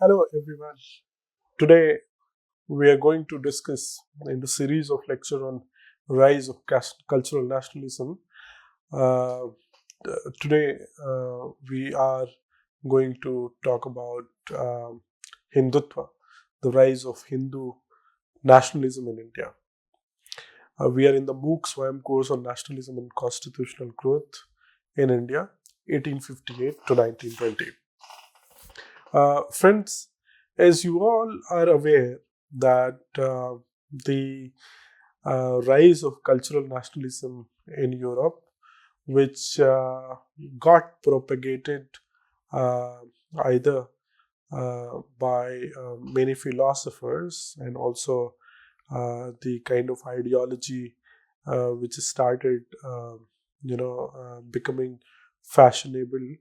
Hello everyone. Today we are going to discuss in the series of lecture on rise of cultural nationalism. Uh, Today we are going to talk about Hindutva, the rise of Hindu nationalism in India. We are in the MOOC SWAYAM course on nationalism and constitutional growth in India, 1858 to 1920. Friends, as you all are aware that the rise of cultural nationalism in Europe, which got propagated uh, either by many philosophers and also the kind of ideology which started, becoming fashionable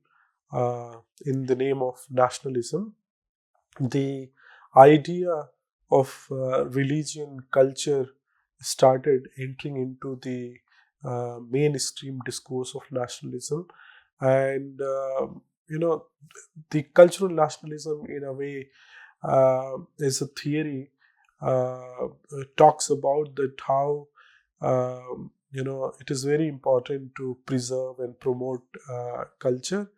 in the name of nationalism. The idea of religion, culture started entering into the mainstream discourse of nationalism, and the cultural nationalism, in a way, is a theory. Talks about that how it is very important to preserve and promote culture,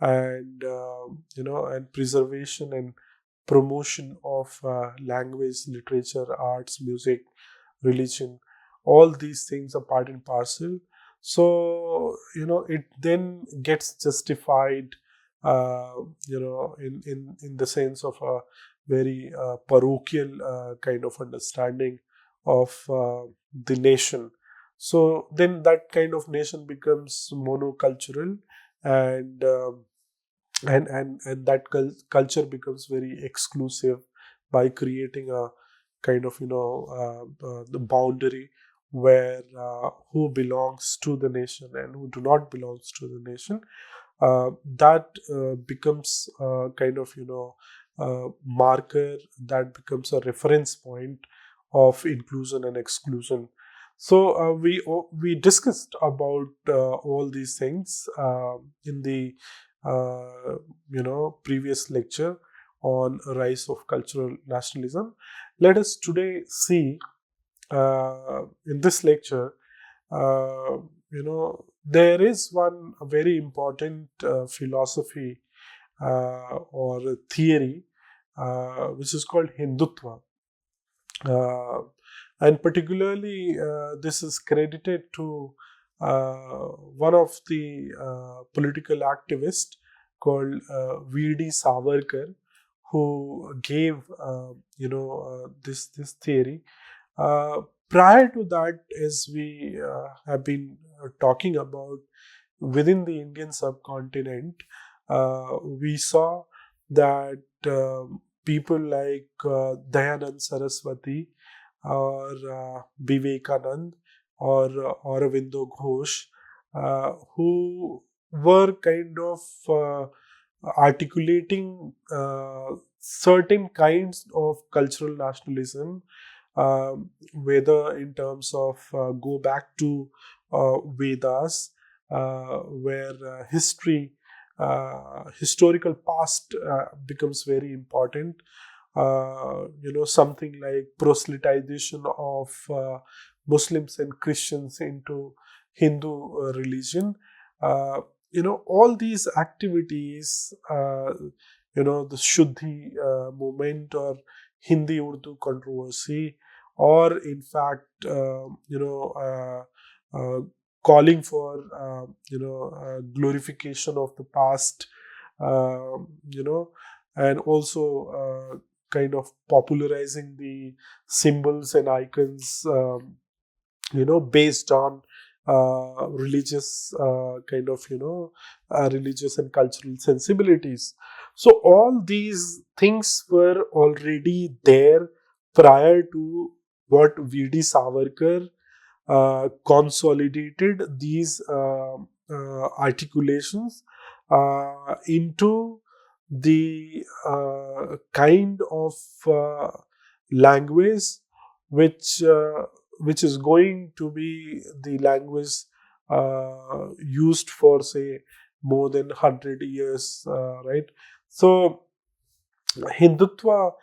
and and preservation and promotion of language, literature, arts, music, religion. All these things are part and parcel. So it then gets justified, in the sense of a very parochial kind of understanding of the nation. So then that kind of nation becomes monocultural, and and that culture becomes very exclusive by creating a kind of the boundary where who belongs to the nation and who do not belongs to the nation. That becomes kind of marker, that becomes a reference point of inclusion and exclusion. So we discussed about all these things in the previous lecture on rise of cultural nationalism. Let us today see in this lecture, uh, there is one very important philosophy or a theory which is called Hindutva. Uh, and particularly, this is credited to one of the political activists called V.D. Savarkar, who gave this theory. Uh, Prior to that, as we have been talking about, within the Indian subcontinent, we saw that people like Dayanand Saraswati or Vivekanand or Aurobindo Ghosh, who were kind of articulating certain kinds of cultural nationalism, whether in terms of go back to Vedas, where historical past becomes very important. Something like proselytization of Muslims and Christians into Hindu religion. All these activities, the Shuddhi movement or Hindi Urdu controversy, or in fact, calling for glorification of the past, you know, and also kind of popularizing the symbols and icons, based on religious kind of religious and cultural sensibilities. So all these things were already there prior to what V.D. Savarkar consolidated these articulations into the kind of language which which is going to be the language used for, say, more than 100 years, right? So Hindutva,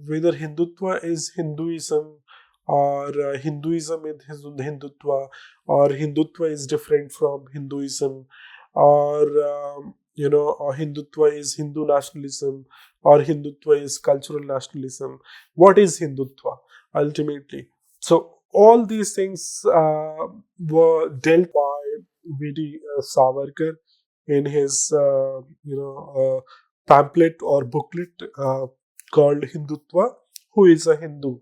whether Hindutva is Hinduism or Hinduism is Hindutva, or Hindutva is different from Hinduism, or or Hindutva is Hindu nationalism, or Hindutva is cultural nationalism. What is Hindutva ultimately? So all these things were dealt by V.D. Savarkar in his pamphlet or booklet called Hindutva, who is a Hindu.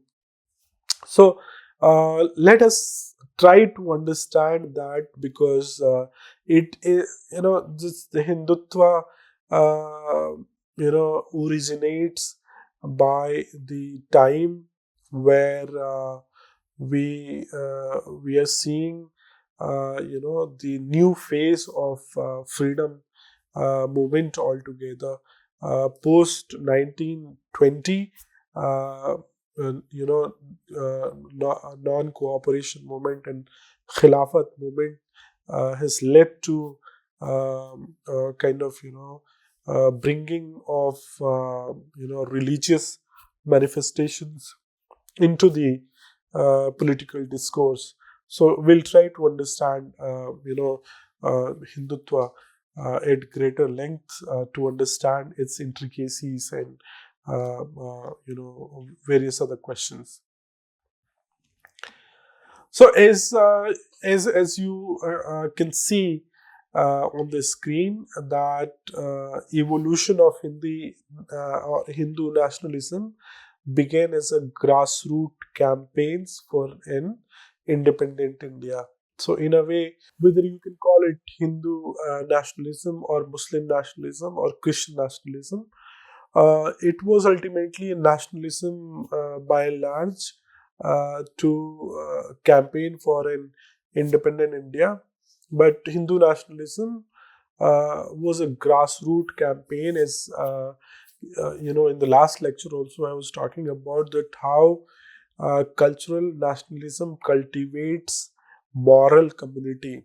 So let us try to understand that, because it is, this the Hindutva, originates by the time where we are seeing the new phase of freedom movement altogether post 1920. uh, non-cooperation movement and Khilafat movement has led to kind of bringing of religious manifestations into the political discourse. So we'll try to understand, Hindutva at greater length to understand its intricacies and various other questions. So as you can see on the screen, that evolution of or Hindu nationalism began as a grassroots campaigns for an independent India. So in a way, whether you can call it Hindu nationalism or Muslim nationalism or Christian nationalism, it was ultimately a nationalism by and large to campaign for an independent India. But Hindu nationalism was a grassroots campaign, as in the last lecture also I was talking about that how cultural nationalism cultivates moral community,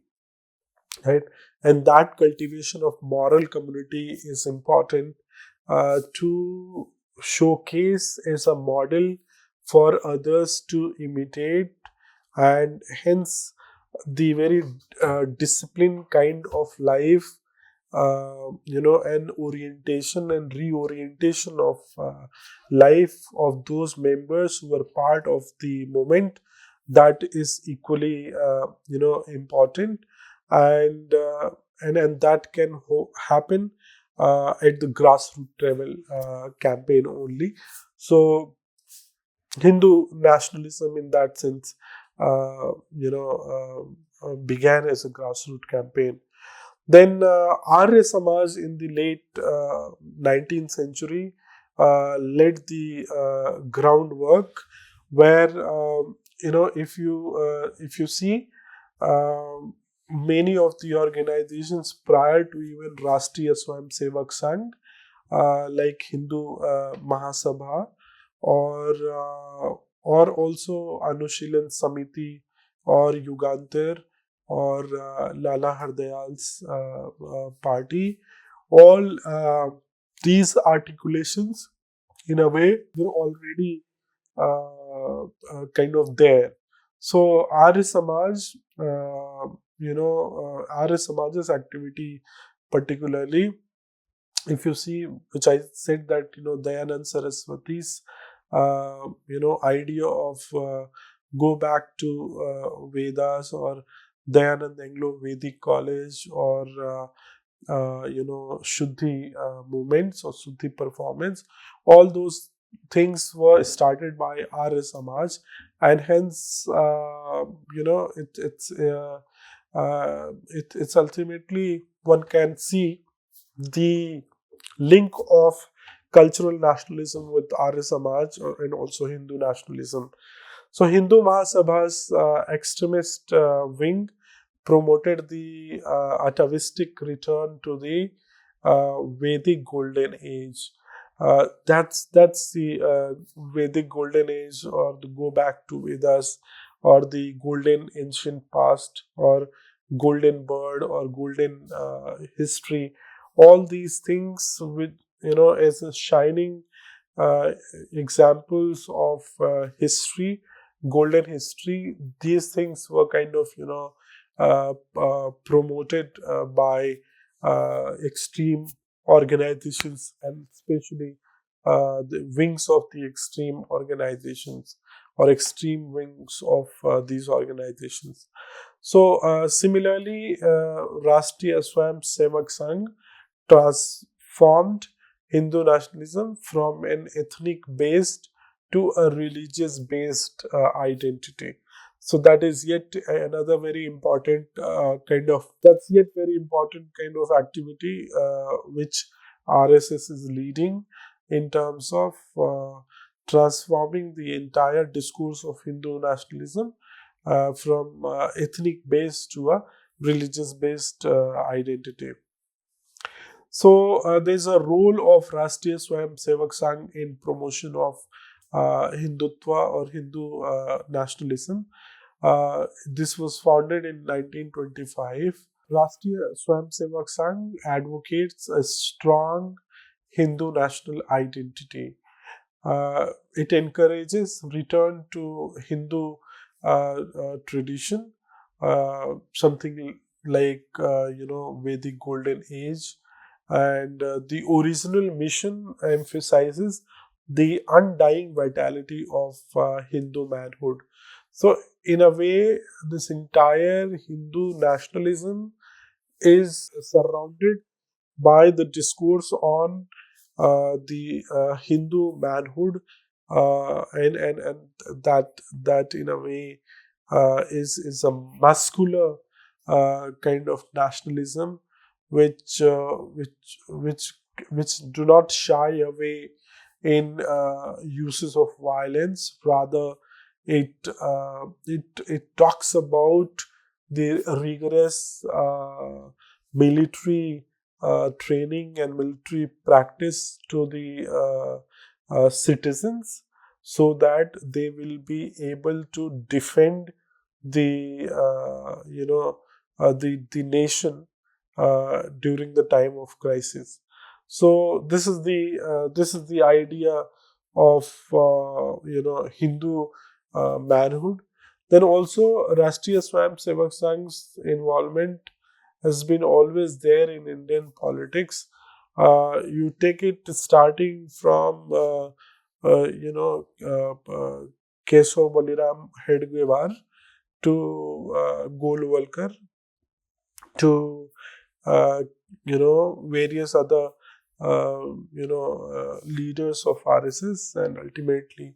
right? And that cultivation of moral community is important to showcase as a model for others to imitate, and hence the very disciplined kind of life, and orientation and reorientation of life of those members who were part of the movement, that is equally important. And that can happen at the grassroots level campaign only. So Hindu nationalism, in that sense, began as a grassroots campaign. Then R.S. Samaj in the late 19th century led the groundwork, where if you see, um, many of the organizations prior to even Rashtriya Swayamsevak Sangh, like Hindu Mahasabha, or also Anushilan Samiti, or Yugantar, or Lala Hardayal's party, all these articulations in a way were already kind of there. So R.S. Samaj, R.S. Samaj's activity particularly, if you see, which I said that Dayanand Saraswati's idea of go back to Vedas, or Dayanand Anglo Vedic College, or Shuddhi movements or Shuddhi performance, all those things were started by R.S. Samaj, and hence it's ultimately one can see the link of cultural nationalism with Arya Samaj and also Hindu nationalism. So Hindu Mahasabha's extremist wing promoted the atavistic return to the Vedic golden age. That's the Vedic golden age, or the go back to Vedas, or the golden ancient past, or golden bird, or golden history. All these things as a shining uh, examples of history, golden history. These things were kind of promoted by extreme organizations, and especially the wings of the extreme organizations or extreme wings of these organizations. So similarly, Rashtriya Swayam Sevak Sangh transformed Hindu nationalism from an ethnic based to a religious based identity. So that is yet another very important that's yet very important kind of activity which RSS is leading in terms of transforming the entire discourse of Hindu nationalism from ethnic based to a religious based identity. So there's a role of Rashtriya Swayam Sevak Sangh in promotion of Hindutva or Hindu nationalism. This was founded in 1925. Rashtriya Swayam Sevak Sangh advocates a strong Hindu national identity. It encourages return to Hindu tradition, something like Vedic Golden Age, and the original mission emphasizes the undying vitality of Hindu manhood. So, in a way, this entire Hindu nationalism is surrounded by the discourse on the Hindu manhood, and that in a way is a muscular kind of nationalism, which which do not shy away in uses of violence. Rather, it talks about the rigorous military training and military practice to the citizens, so that they will be able to defend the the nation during the time of crisis. So this is the idea of Hindu manhood. Then also Rashtriya Swayam Sevak Sangh's involvement has been always there in Indian politics. You take it starting from Keshav Baliram Hedgewar to Golwalkar to various other leaders of RSS, and ultimately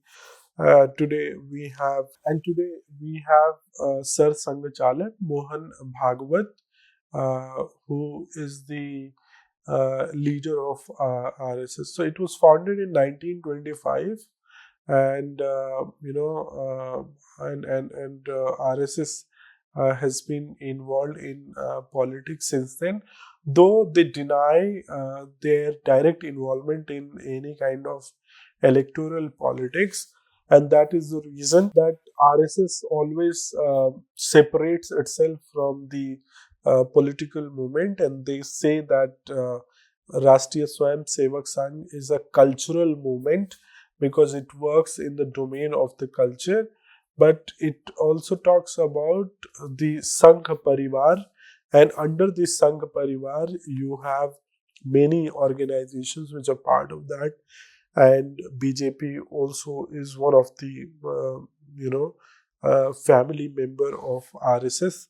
today we have Sir Sangachalak Mohan Bhagwat, who is the leader of RSS. So it was founded in 1925, and RSS has been involved in politics since then, though they deny their direct involvement in any kind of electoral politics. And that is the reason that RSS always separates itself from the political movement, and they say that Rashtriya Swayam Sevak Sangh is a cultural movement because it works in the domain of the culture, but it also talks about the Sangh Parivar, and under the Sangh Parivar you have many organizations which are part of that, and BJP also is one of the family member of RSS.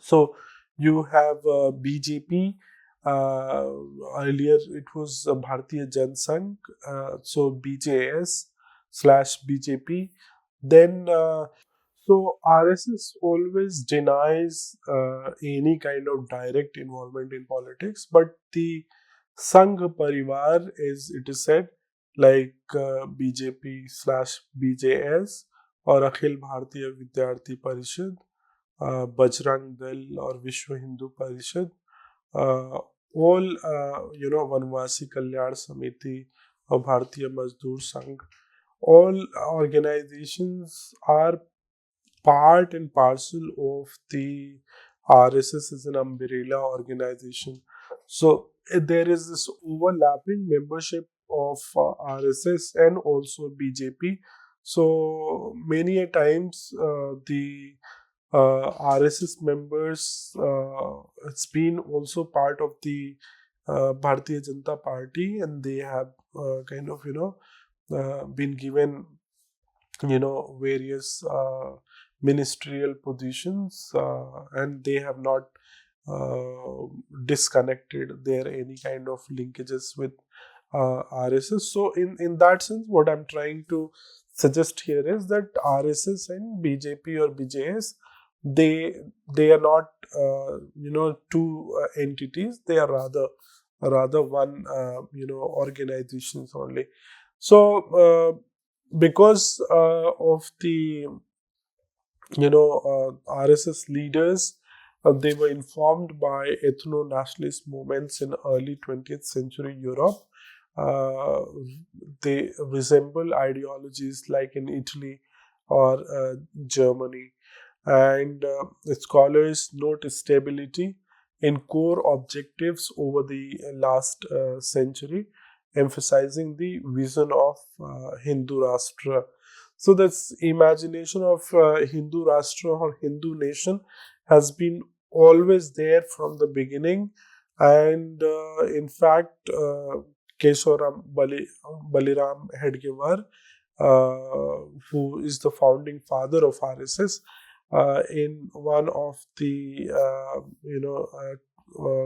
So you have BJP. Earlier it was Bharatiya Jan Sangh, so BJS/BJP. Then so RSS always denies any kind of direct involvement in politics, but the Sangh Parivar, as it is said, like BJP/BJS or Akhil Bharatiya Vidyarthi Parishad, Bajrang Dal or Vishwa Hindu Parishad, all Vanvasi Kalyan Samiti or Bharatiya Mazdoor Sangh, all organizations are part and parcel of the RSS as an umbrella organization. So there is this overlapping membership of RSS and also BJP. So many a times the RSS members, it's been also part of the Bharatiya Janata Party, and they have kind of been given various ministerial positions, and they have not uh, disconnected their any kind of linkages with RSS. So in that sense, what I'm trying to suggest here is that RSS and BJP or BJS, they they are not two entities. They are rather one organizations only. So because of the RSS leaders, they were informed by ethno-nationalist movements in early 20th century Europe. Uh, they resemble ideologies like in Italy or Germany. And scholars note stability in core objectives over the last century, emphasizing the vision of Hindu Rashtra. So this imagination of Hindu Rashtra or Hindu nation has been always there from the beginning, and in fact, Baliram Hedgewar, who is the founding father of RSS, in one of the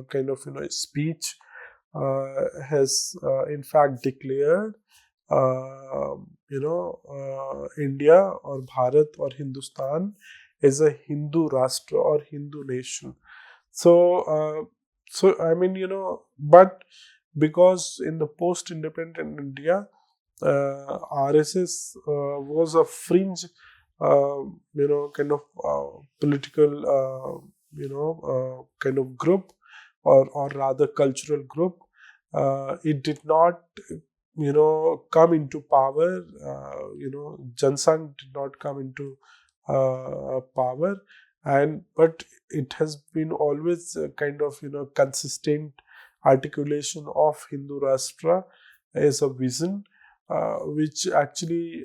kind of speech, has in fact declared India or Bharat or Hindustan is a Hindu Rashtra or Hindu nation. So, I mean, but because in the post-independent India, RSS was a fringe, kind of political, kind of group, or rather cultural group. It did not come into power. Jansang did not come into power, and but it has been always kind of consistent articulation of Hindu Rashtra as a vision, which actually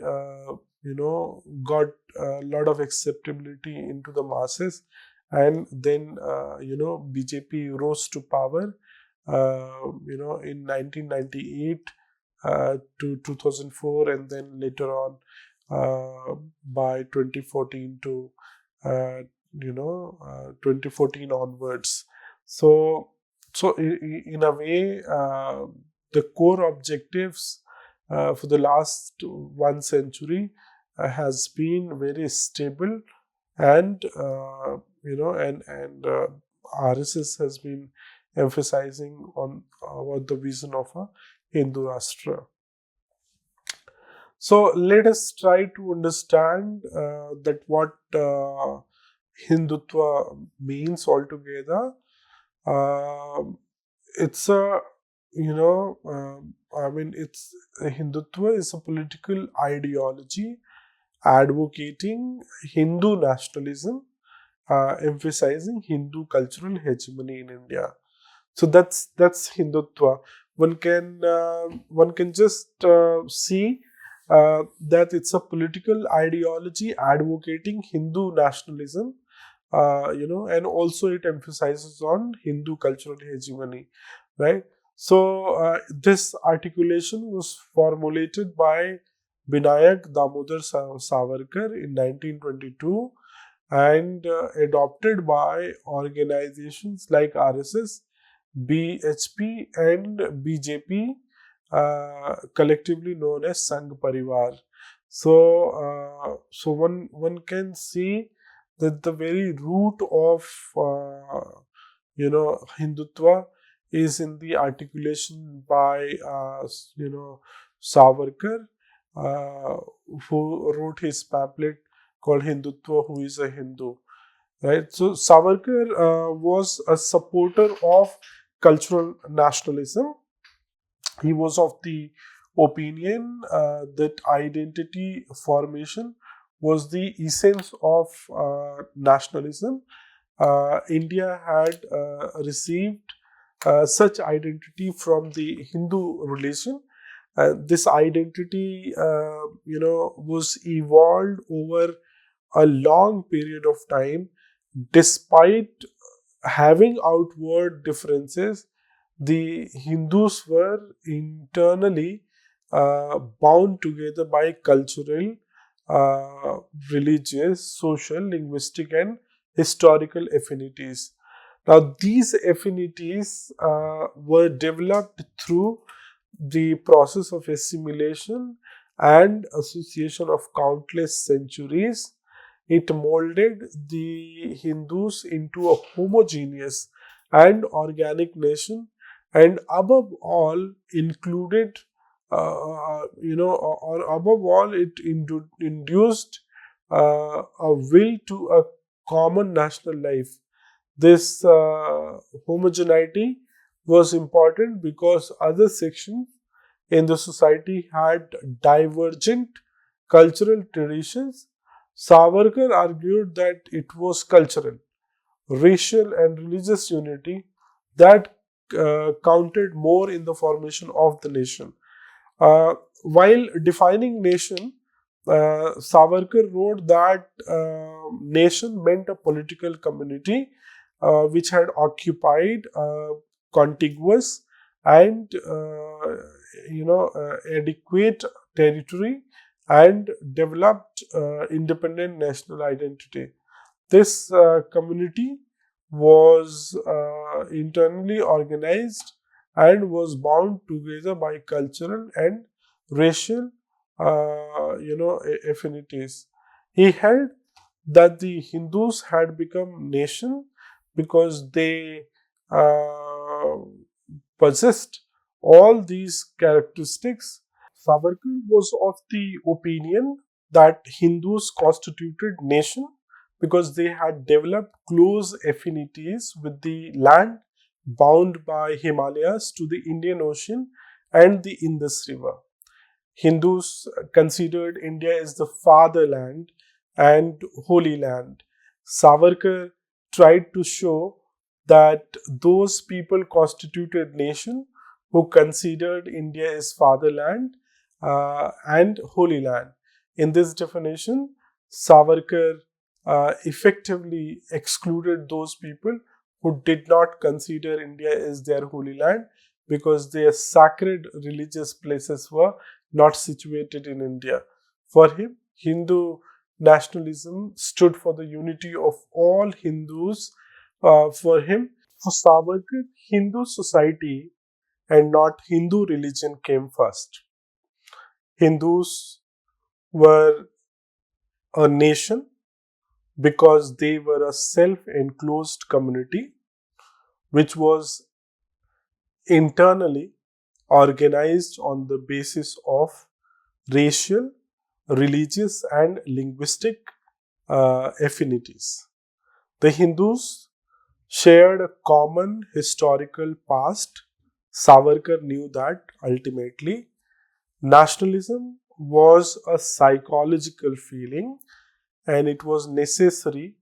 got a lot of acceptability into the masses, and then BJP rose to power in 1998 to 2004, and then later on by 2014 to 2014 onwards. So in a way, the core objectives for the last 1 century has been very stable, and RSS has been emphasizing on about the vision of a Hindu Rashtra. So let us try to understand that what Hindutva means altogether. It's a it's Hindutva is a political ideology advocating Hindu nationalism, emphasizing Hindu cultural hegemony in India. So that's Hindutva. One can just see that it's a political ideology advocating Hindu nationalism, and also it emphasizes on Hindu cultural hegemony, right? So this articulation was formulated by Vinayak Damodar Savarkar in 1922 and adopted by organizations like RSS, BHP, and BJP, collectively known as Sangh Parivar. So one can see that the very root of Hindutva is in the articulation by Savarkar, uh, who wrote his pamphlet called Hindutva, Who is a Hindu? Right. So Savarkar was a supporter of cultural nationalism. He was of the opinion that identity formation was the essence of nationalism. India had received such identity from the Hindu religion. This identity, was evolved over a long period of time. Despite having outward differences, the Hindus were internally bound together by cultural, uh, religious, social, linguistic, and historical affinities. Now, these affinities were developed through the process of assimilation and association of countless centuries. It molded the Hindus into a homogeneous and organic nation, and above all, included, or above all, it induced a will to a common national life. This homogeneity was important because other sections in the society had divergent cultural traditions. Savarkar argued that it was cultural, racial, and religious unity that counted more in the formation of the nation. While defining nation, Savarkar wrote that nation meant a political community which had occupied contiguous and adequate territory and developed independent national identity. This community was internally organized and was bound together by cultural and racial, affinities. He held that the Hindus had become nation because they uh, possessed all these characteristics. Savarkar was of the opinion that Hindus constituted nation because they had developed close affinities with the land bound by Himalayas to the Indian Ocean and the Indus River. Hindus considered India as the fatherland and holy land. Savarkar tried to show that those people constituted nation who considered India as fatherland and holy land. In this definition, Savarkar effectively excluded those people who did not consider India as their holy land because their sacred religious places were not situated in India. For him, Hindu nationalism stood for the unity of all Hindus. For Savarkar, Hindu society and not Hindu religion came first. Hindus were a nation because they were a self enclosed community which was internally organized on the basis of racial, religious, and linguistic affinities. The Hindus shared a common historical past. Savarkar knew that ultimately nationalism was a psychological feeling and it was necessary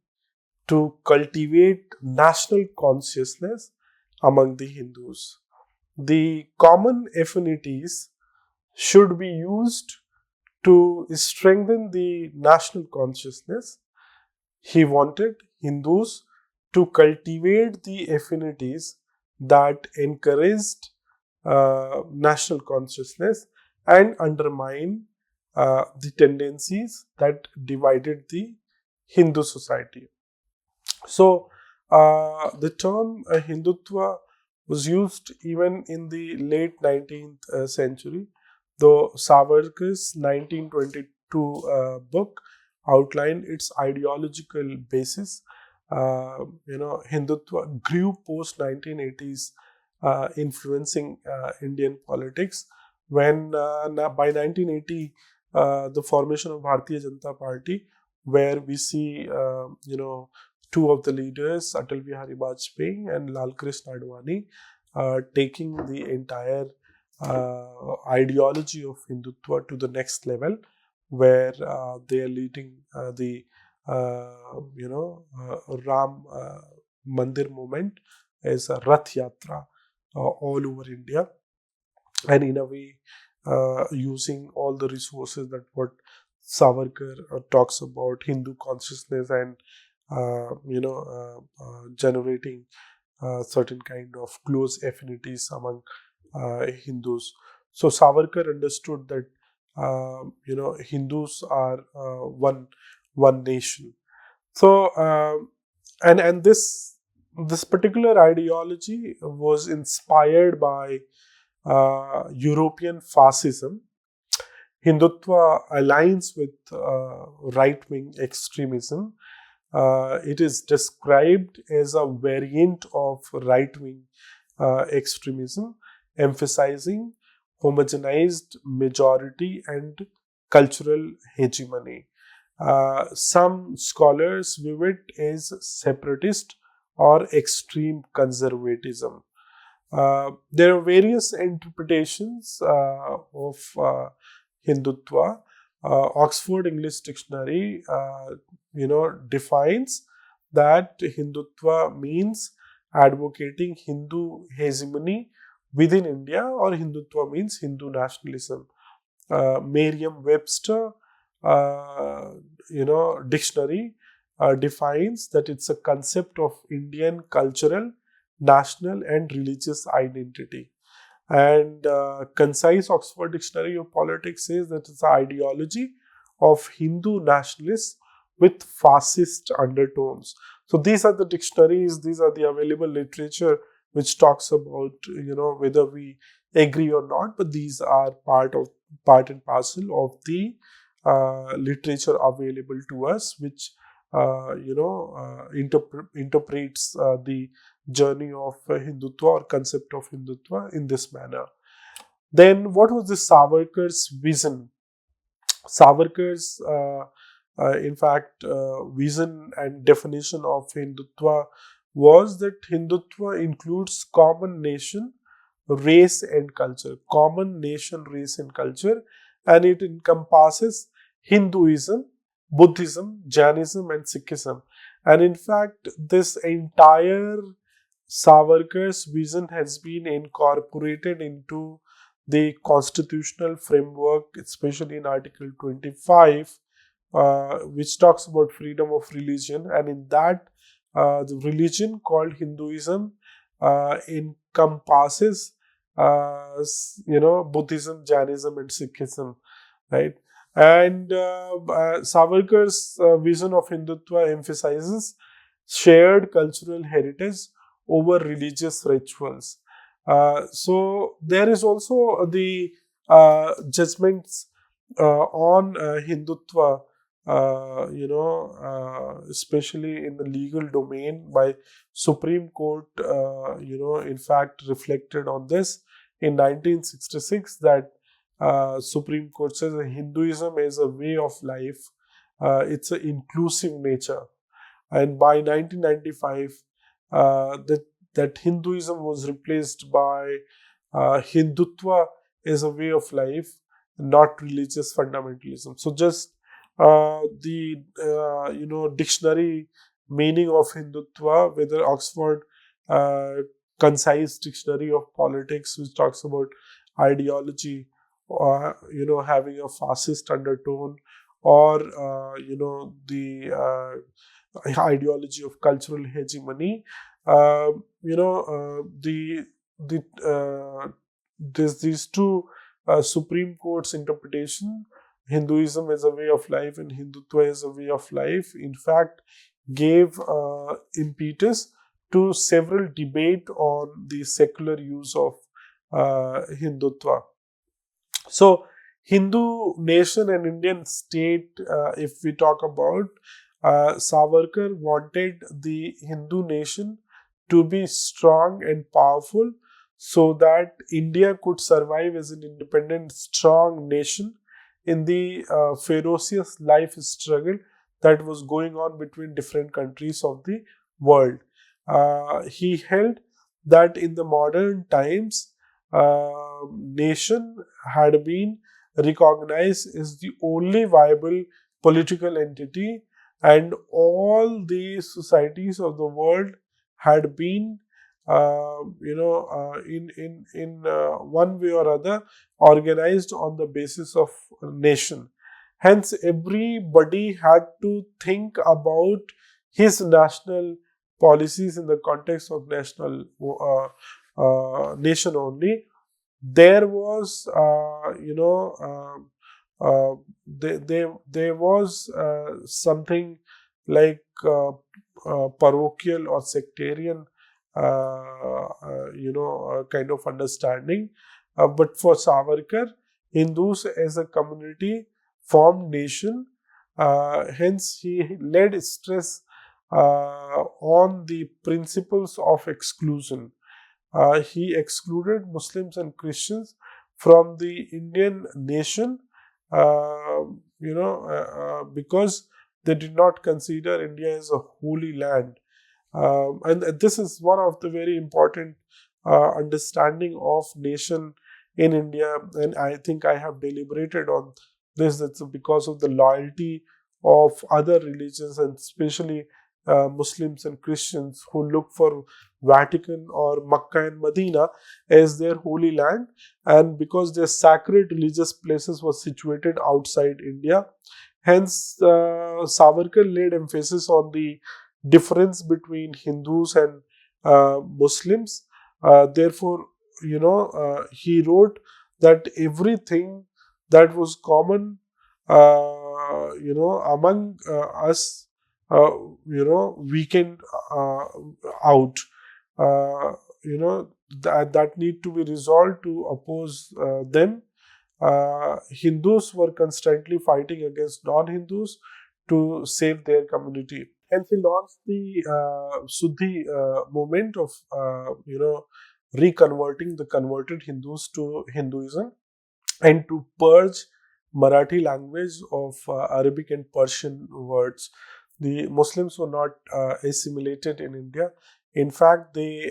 to cultivate national consciousness among the Hindus. The common affinities should be used to strengthen the national consciousness. He wanted Hindus to cultivate the affinities that encouraged national consciousness and undermine the tendencies that divided the Hindu society. So, the term Hindutva was used even in the late 19th century, though Savarkar's 1922 book outlined its ideological basis. Hindutva grew post 1980s, influencing Indian politics. When by 1980, the formation of Bharatiya Janata Party, where we see, two of the leaders, Atal Bihari Vajpayee and Lal Krishna Advani, taking the entire ideology of Hindutva to the next level, where they are leading the Ram Mandir movement as a Rath Yatra. all over India, and in a way using all the resources that what Savarkar talks about, Hindu consciousness, and generating certain kind of close affinities among Hindus. So Savarkar understood that Hindus are one nation. So and this particular ideology was inspired by European fascism. Hindutva aligns with right wing extremism. It is described as a variant of right wing extremism, emphasizing homogenized majority and cultural hegemony. Some scholars view it as separatist or extreme conservatism. There are various interpretations of Hindutva. Oxford English Dictionary, defines that Hindutva means advocating Hindu hegemony within India, or Hindutva means Hindu nationalism. Merriam-Webster, dictionary defines that it's a concept of Indian cultural, national, and religious identity. And concise Oxford Dictionary of Politics says that it's an ideology of Hindu nationalists with fascist undertones. So these are the dictionaries, these are the available literature which talks about whether we agree or not, but these are part and parcel of the literature available to us, which interprets the journey of Hindutva or concept of Hindutva in this manner. Then, what was the Savarkar's vision? Savarkar's, in fact, vision and definition of Hindutva was that Hindutva includes common nation, race, and culture. Common nation, race, and culture, and it encompasses Hinduism, Buddhism, Jainism, and Sikhism. And in fact, this entire Savarkar's vision has been incorporated into the constitutional framework, especially in Article 25, which talks about freedom of religion. And in that, the religion called Hinduism encompasses, Buddhism, Jainism, and Sikhism, right? And Savarkar's vision of Hindutva emphasizes shared cultural heritage over religious rituals. So there is also the judgments on Hindutva, especially in the legal domain by Supreme Court, in fact reflected on this in 1966, that Supreme Court says that Hinduism is a way of life. It's an inclusive nature. And by 1995, that Hinduism was replaced by Hindutva as a way of life, not religious fundamentalism. So just the dictionary meaning of Hindutva, whether Oxford concise dictionary of politics, which talks about ideology, having a fascist undertone, or the ideology of cultural hegemony. There's these two Supreme Court's interpretation: Hinduism as a way of life and Hindutva as a way of life. In fact, gave impetus to several debate on the secular use of Hindutva. So, Hindu nation and Indian state, if we talk about, Savarkar wanted the Hindu nation to be strong and powerful so that India could survive as an independent, strong nation in the ferocious life struggle that was going on between different countries of the world. He held that in the modern times, nation had been recognized as the only viable political entity, and all the societies of the world had been in one way or other, organized on the basis of nation. Hence, everybody had to think about his national policies in the context of national nation only. There was, there was something like parochial or sectarian, kind of understanding. But for Savarkar, Hindus as a community formed nation. Hence, he laid stress on the principles of exclusion. He excluded Muslims and Christians from the Indian nation, because they did not consider India as a holy land. And this is one of the very important understanding of nation in India. And I think I have deliberated on this. That's because of the loyalty of other religions, and especially Muslims and Christians, who look for Vatican or Makkah and Medina as their holy land, and because their sacred religious places were situated outside India. Hence, Savarkar laid emphasis on the difference between Hindus and Muslims. Therefore, he wrote that everything that was common, among us, weakened out. That need to be resolved to oppose them. Hindus were constantly fighting against non-Hindus to save their community. Hence, he launched the Suddhi movement of, reconverting the converted Hindus to Hinduism, and to purge Marathi language of Arabic and Persian words. The Muslims were not assimilated in India. In fact, they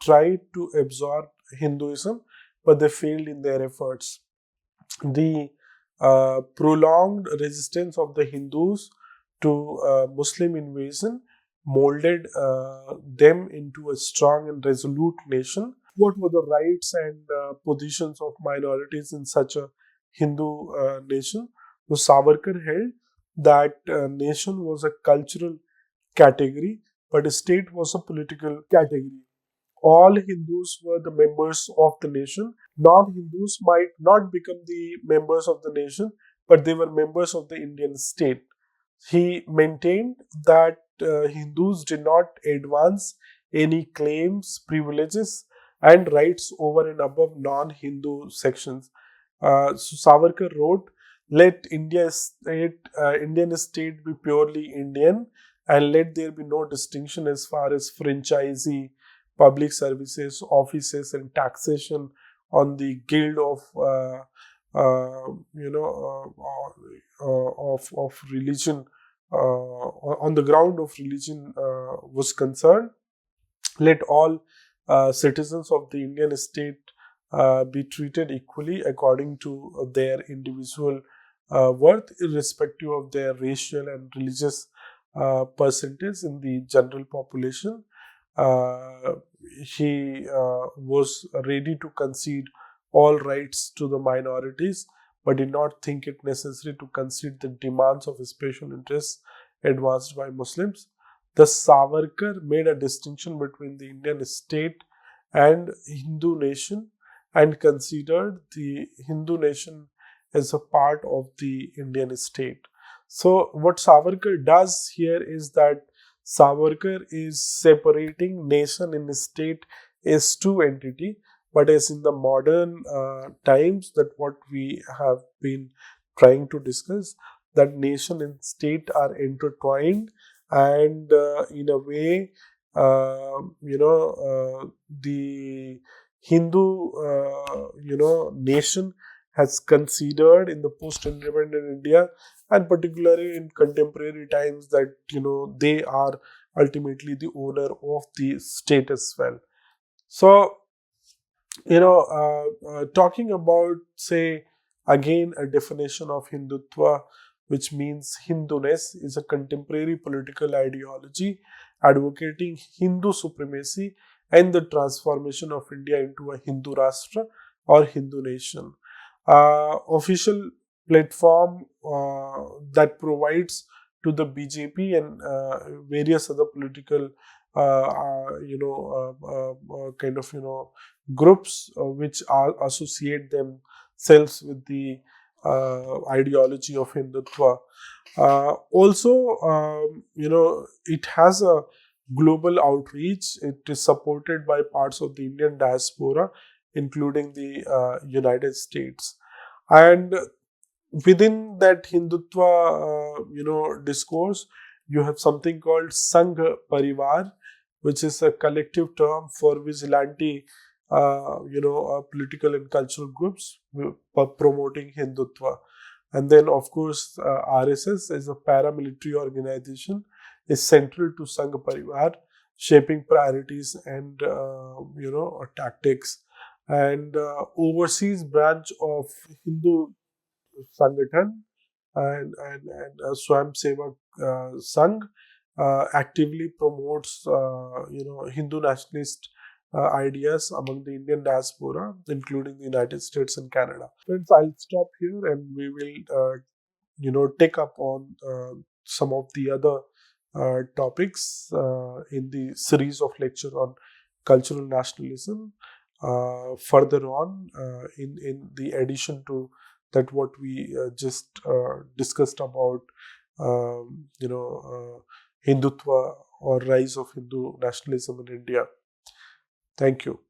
tried to absorb Hinduism, but they failed in their efforts. The prolonged resistance of the Hindus to Muslim invasion molded them into a strong and resolute nation. What were the rights and positions of minorities in such a Hindu nation? So Savarkar held that nation was a cultural category, but a state was a political category. All Hindus were the members of the nation. Non-Hindus might not become the members of the nation, but they were members of the Indian state. He maintained that Hindus did not advance any claims, privileges, and rights over and above non-Hindu sections. So Savarkar wrote, "Let Indian state be purely Indian, and let there be no distinction as far as franchisee, public services, offices, and taxation on the guild of of religion, on the ground of religion was concerned. Let all citizens of the Indian state be treated equally according to their individual worth, irrespective of their racial and religious percentage in the general population." Uh, he was ready to concede all rights to the minorities, but did not think it necessary to concede the demands of special interests advanced by Muslims. Thus, Savarkar made a distinction between the Indian state and Hindu nation, and considered the Hindu nation as a part of the Indian state. So, what Savarkar does here is that Savarkar is separating nation and state as two entity, but as in the modern times, that what we have been trying to discuss, that nation and state are intertwined, and in a way, the Hindu, nation has considered in the post-independent India, and particularly in contemporary times, that they are ultimately the owner of the state as well. So, talking about, say, again, a definition of Hindutva, which means Hinduness, is a contemporary political ideology advocating Hindu supremacy and the transformation of India into a Hindu Rashtra or Hindu nation. Official platform that provides to the BJP and various other political, kind of, groups which are associate themselves with the ideology of Hindutva. Also, it has a global outreach. It is supported by parts of the Indian diaspora, including the United States. And within that Hindutva, discourse, you have something called Sangh Parivar, which is a collective term for vigilante, political and cultural groups promoting Hindutva. And then, of course, R.S.S. is a paramilitary organization, is central to Sangh Parivar, shaping priorities and tactics. And overseas branch of Hindu Sangathan and Swam Sevak Sangh actively promotes Hindu nationalist ideas among the Indian diaspora, including the United States and Canada. Friends, I'll stop here, and we will take up on some of the other topics in the series of lecture on cultural nationalism further on in the addition to that what we just discussed about Hindutva or rise of Hindu nationalism in India. Thank you.